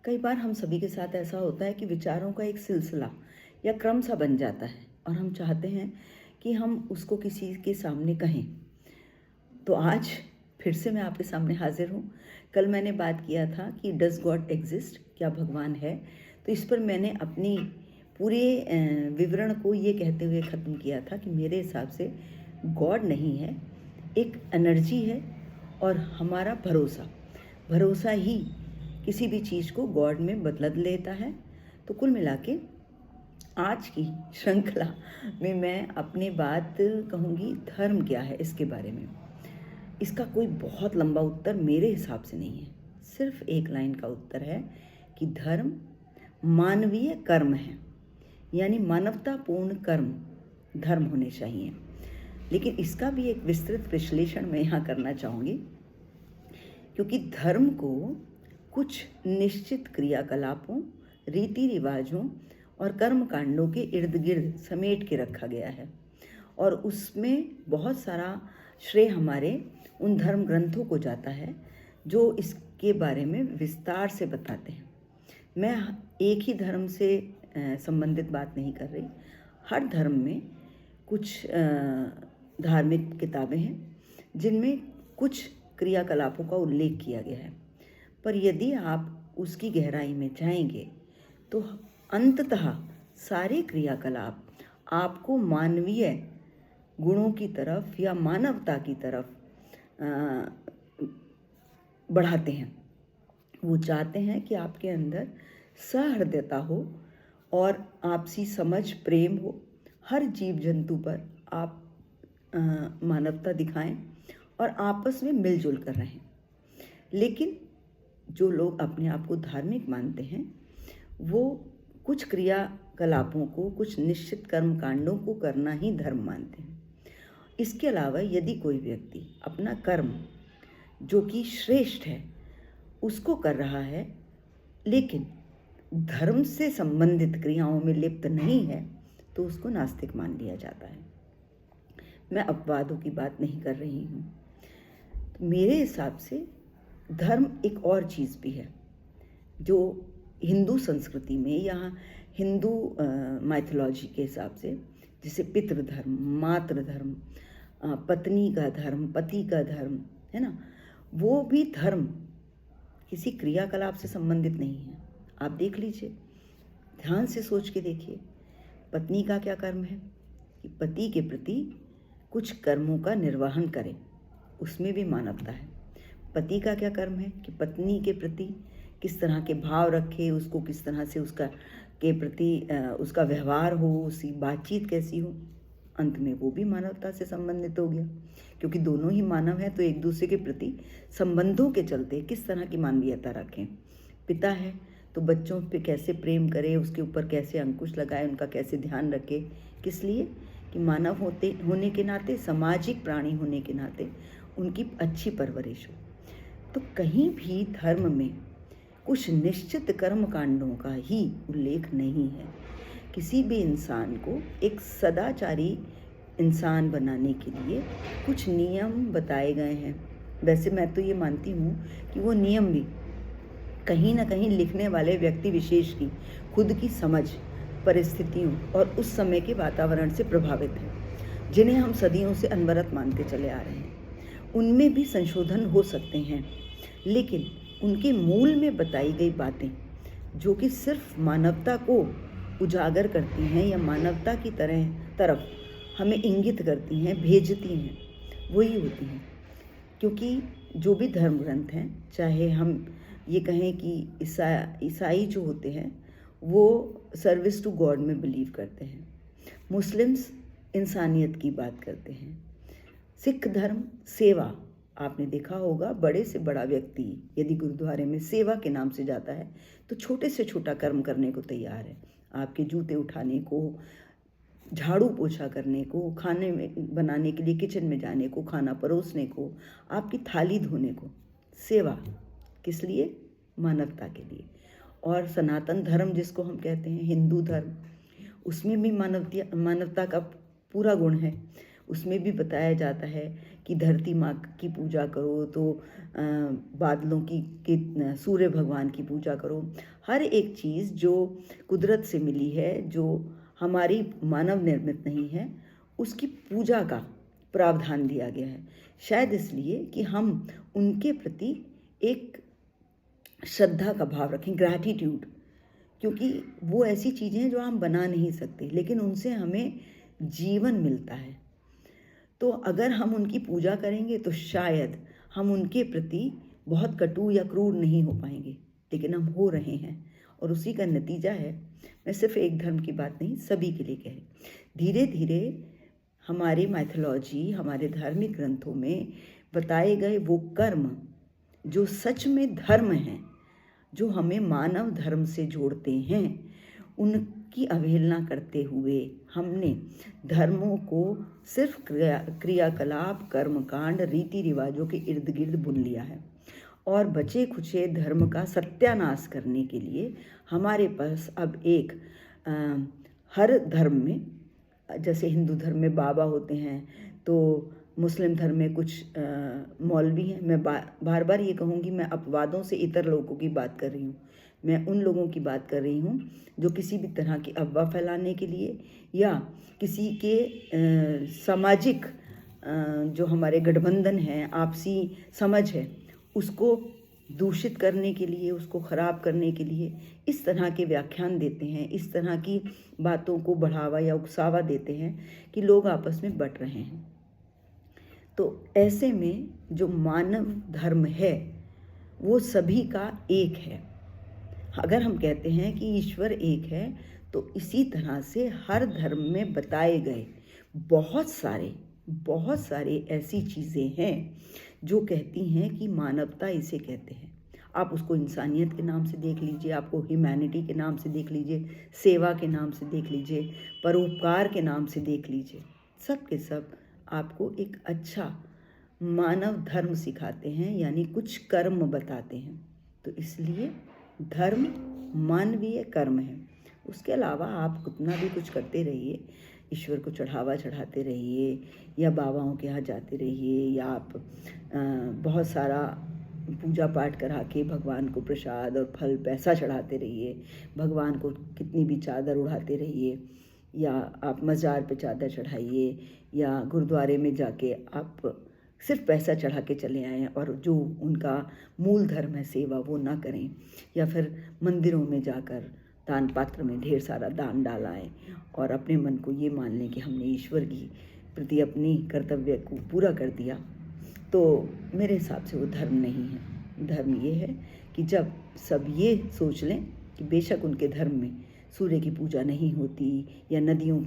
कई बार हम सभी के साथ ऐसा होता है कि विचारों का एक सिलसिला या क्रम सा बन जाता है और हम चाहते हैं कि हम उसको किसी के सामने कहें। तो आज फिर से मैं आपके सामने हाजिर हूँ। कल मैंने बात किया था कि डज़ गॉड एग्जिस्ट, क्या भगवान है। तो इस पर मैंने अपनी पूरे विवरण को ये कहते हुए ख़त्म किया था कि मेरे हिसाब से गॉड नहीं है, एक एनर्जी है और हमारा भरोसा भरोसा ही किसी भी चीज़ को गॉड में बदल लेता है। तो कुल मिला के आज की श्रृंखला में मैं अपनी बात कहूँगी धर्म क्या है इसके बारे में। इसका कोई बहुत लंबा उत्तर मेरे हिसाब से नहीं है, सिर्फ एक लाइन का उत्तर है कि धर्म मानवीय कर्म है, यानी मानवतापूर्ण कर्म धर्म होने चाहिए। लेकिन इसका भी एक विस्तृत विश्लेषण मैं यहाँ करना चाहूँगी, क्योंकि धर्म को कुछ निश्चित क्रियाकलापों, रीति रिवाजों और कर्म कांडों के इर्द गिर्द समेट के रखा गया है और उसमें बहुत सारा श्रेय हमारे उन धर्म ग्रंथों को जाता है जो इसके बारे में विस्तार से बताते हैं। मैं एक ही धर्म से संबंधित बात नहीं कर रही। हर धर्म में कुछ धार्मिक किताबें हैं जिनमें कुछ क्रियाकलापों का उल्लेख किया गया है, पर यदि आप उसकी गहराई में जाएंगे तो अंततः सारे क्रियाकलाप आपको मानवीय गुणों की तरफ या मानवता की तरफ बढ़ाते हैं। वो चाहते हैं कि आपके अंदर सहृदयता हो और आपसी समझ, प्रेम हो। हर जीव जंतु पर आप मानवता दिखाएं और आपस में मिलजुल कर रहें। लेकिन जो लोग अपने आप को धार्मिक मानते हैं वो कुछ क्रियाकलापों को, कुछ निश्चित कर्म कांडों को करना ही धर्म मानते हैं। इसके अलावा यदि कोई व्यक्ति अपना कर्म जो कि श्रेष्ठ है उसको कर रहा है लेकिन धर्म से संबंधित क्रियाओं में लिप्त नहीं है तो उसको नास्तिक मान लिया जाता है। मैं अपवादों की बात नहीं कर रही हूँ। तो मेरे हिसाब से धर्म एक और चीज़ भी है जो हिंदू संस्कृति में या हिंदू माइथोलॉजी के हिसाब से, जैसे पितृधर्म, मातृधर्म, पत्नी का धर्म, पति का धर्म है ना, वो भी धर्म किसी क्रियाकलाप से संबंधित नहीं है। आप देख लीजिए, ध्यान से सोच के देखिए, पत्नी का क्या कर्म है कि पति के प्रति कुछ कर्मों का निर्वहन करे, उसमें भी मानवता है। पति का क्या कर्म है कि पत्नी के प्रति किस तरह के भाव रखे, उसको किस तरह से उसका के प्रति उसका व्यवहार हो, उसकी बातचीत कैसी हो। अंत में वो भी मानवता से संबंधित हो गया, क्योंकि दोनों ही मानव हैं तो एक दूसरे के प्रति संबंधों के चलते किस तरह की मानवीयता रखें। पिता है तो बच्चों पे कैसे प्रेम करे, उसके ऊपर कैसे अंकुश लगाए, उनका कैसे ध्यान रखे। किस लिए कि मानव होने के नाते, सामाजिक प्राणी होने के नाते उनकी अच्छी परवरिश हो। तो कहीं भी धर्म में कुछ निश्चित कर्म कांडों का ही उल्लेख नहीं है। किसी भी इंसान को एक सदाचारी इंसान बनाने के लिए कुछ नियम बताए गए हैं। वैसे मैं तो ये मानती हूँ कि वो नियम भी कहीं ना कहीं लिखने वाले व्यक्ति विशेष की खुद की समझ, परिस्थितियों और उस समय के वातावरण से प्रभावित हैं, जिन्हें हम सदियों से अनवरत मानते चले आ रहे हैं। उनमें भी संशोधन हो सकते हैं, लेकिन उनके मूल में बताई गई बातें जो कि सिर्फ मानवता को उजागर करती हैं या मानवता की तरफ हमें इंगित करती हैं, भेजती हैं, वही होती हैं। क्योंकि जो भी धर्म ग्रंथ हैं, चाहे हम ये कहें कि ईसाई जो होते हैं वो सर्विस टू गॉड में बिलीव करते हैं, मुस्लिम्स इंसानियत की बात करते हैं, सिख धर्म सेवा। आपने देखा होगा, बड़े से बड़ा व्यक्ति यदि गुरुद्वारे में सेवा के नाम से जाता है तो छोटे से छोटा कर्म करने को तैयार है। आपके जूते उठाने को, झाड़ू पोछा करने को, खाने में बनाने के लिए किचन में जाने को, खाना परोसने को, आपकी थाली धोने को। सेवा किस लिए? मानवता के लिए। और सनातन धर्म जिसको हम कहते हैं, हिंदू धर्म, उसमें भी मानवता का पूरा गुण है। उसमें भी बताया जाता है कि धरती माँ की पूजा करो, तो बादलों की सूर्य भगवान की पूजा करो। हर एक चीज़ जो कुदरत से मिली है, जो हमारी मानव निर्मित नहीं है, उसकी पूजा का प्रावधान दिया गया है। शायद इसलिए कि हम उनके प्रति एक श्रद्धा का भाव रखें, ग्रैटिट्यूड, क्योंकि वो ऐसी चीज़ें हैं जो हम बना नहीं सकते, लेकिन उनसे हमें जीवन मिलता है। तो अगर हम उनकी पूजा करेंगे तो शायद हम उनके प्रति बहुत कटु या क्रूर नहीं हो पाएंगे, लेकिन हम हो रहे हैं, और उसी का नतीजा है। मैं सिर्फ एक धर्म की बात नहीं, सभी के लिए कह रही। धीरे धीरे हमारी माइथोलॉजी, हमारे धार्मिक ग्रंथों में बताए गए वो कर्म जो सच में धर्म हैं, जो हमें मानव धर्म से जोड़ते हैं, उनकी अवहेलना करते हुए हमने धर्मों को सिर्फ क्रियाकलाप, कर्मकांड, रीति रिवाजों के इर्द गिर्द बुन लिया है। और बचे खुचे धर्म का सत्यानाश करने के लिए हमारे पास अब एक हर धर्म में, जैसे हिंदू धर्म में बाबा होते हैं, तो मुस्लिम धर्म में कुछ मौलवी हैं। मैं बार बार ये कहूँगी, मैं अपवादों से इतर लोगों की बात कर रही हूँ। मैं उन लोगों की बात कर रही हूँ जो किसी भी तरह की अफवाह फैलाने के लिए या किसी के सामाजिक जो हमारे गठबंधन है, आपसी समझ है, उसको दूषित करने के लिए, उसको ख़राब करने के लिए इस तरह के व्याख्यान देते हैं, इस तरह की बातों को बढ़ावा या उकसावा देते हैं कि लोग आपस में बंट रहे हैं। तो ऐसे में जो मानव धर्म है वो सभी का एक है। अगर हम कहते हैं कि ईश्वर एक है, तो इसी तरह से हर धर्म में बताए गए बहुत सारे ऐसी चीज़ें हैं जो कहती हैं कि मानवता इसे कहते हैं। आप उसको इंसानियत के नाम से देख लीजिए, आपको ह्यूमैनिटी के नाम से देख लीजिए, सेवा के नाम से देख लीजिए, परोपकार के नाम से देख लीजिए, सब के सब आपको एक अच्छा मानव धर्म सिखाते हैं, यानी कुछ कर्म बताते हैं। तो इसलिए धर्म मानवीय कर्म है। उसके अलावा आप कितना भी कुछ करते रहिए, ईश्वर को चढ़ावा चढ़ाते रहिए, या बाबाओं के यहाँ जाते रहिए, या आप बहुत सारा पूजा पाठ करा के भगवान को प्रसाद और फल पैसा चढ़ाते रहिए, भगवान को कितनी भी चादर उड़ाते रहिए, या आप मज़ार पे चादर चढ़ाइए, या गुरुद्वारे में जाके आप सिर्फ पैसा चढ़ा के चले आएँ और जो उनका मूल धर्म है सेवा वो ना करें, या फिर मंदिरों में जाकर दान पात्र में ढेर सारा दान डालाएं और अपने मन को ये मान लें कि हमने ईश्वर की प्रति अपनी कर्तव्य को पूरा कर दिया, तो मेरे हिसाब से वो धर्म नहीं है। धर्म ये है कि जब सब ये सोच लें कि बेशक उनके धर्म में सूर्य की पूजा नहीं होती या नदियों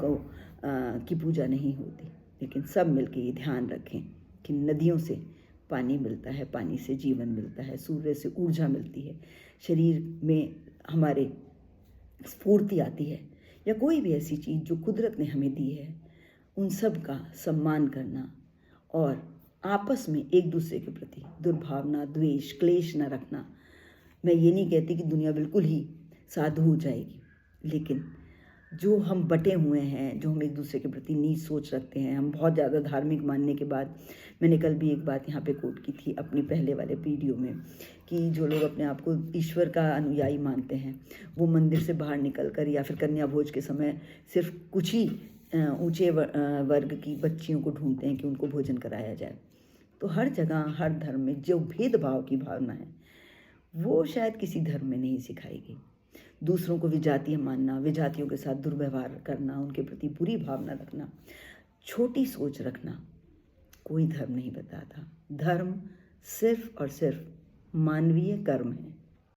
की पूजा नहीं होती, लेकिन सब मिलके ये ध्यान रखें कि नदियों से पानी मिलता है, पानी से जीवन मिलता है, सूर्य से ऊर्जा मिलती है, शरीर में हमारे स्फूर्ति आती है, या कोई भी ऐसी चीज़ जो कुदरत ने हमें दी है, उन सब का सम्मान करना और आपस में एक दूसरे के प्रति दुर्भावना, द्वेष, क्लेश न रखना। मैं ये नहीं कहती कि दुनिया बिल्कुल ही साधु हो जाएगी, लेकिन जो हम बटे हुए हैं, जो हम एक दूसरे के प्रति नीच सोच रखते हैं, हम बहुत ज़्यादा धार्मिक मानने के बाद, मैंने कल भी एक बात यहाँ पे कोट की थी अपनी पहले वाले वीडियो में, कि जो लोग अपने आप को ईश्वर का अनुयायी मानते हैं, वो मंदिर से बाहर निकल कर या फिर कन्या भोज के समय सिर्फ कुछ ही ऊंचे वर्ग की बच्चियों को ढूंढते हैं कि उनको भोजन कराया जाए। तो हर जगह, हर धर्म में जो भेदभाव की भावना है वो शायद किसी धर्म में नहीं सिखाई गई। दूसरों को विजातीय मानना, विजातियों के साथ दुर्व्यवहार करना, उनके प्रति बुरी भावना रखना, छोटी सोच रखना, कोई धर्म नहीं बताता। धर्म सिर्फ और सिर्फ मानवीय कर्म है।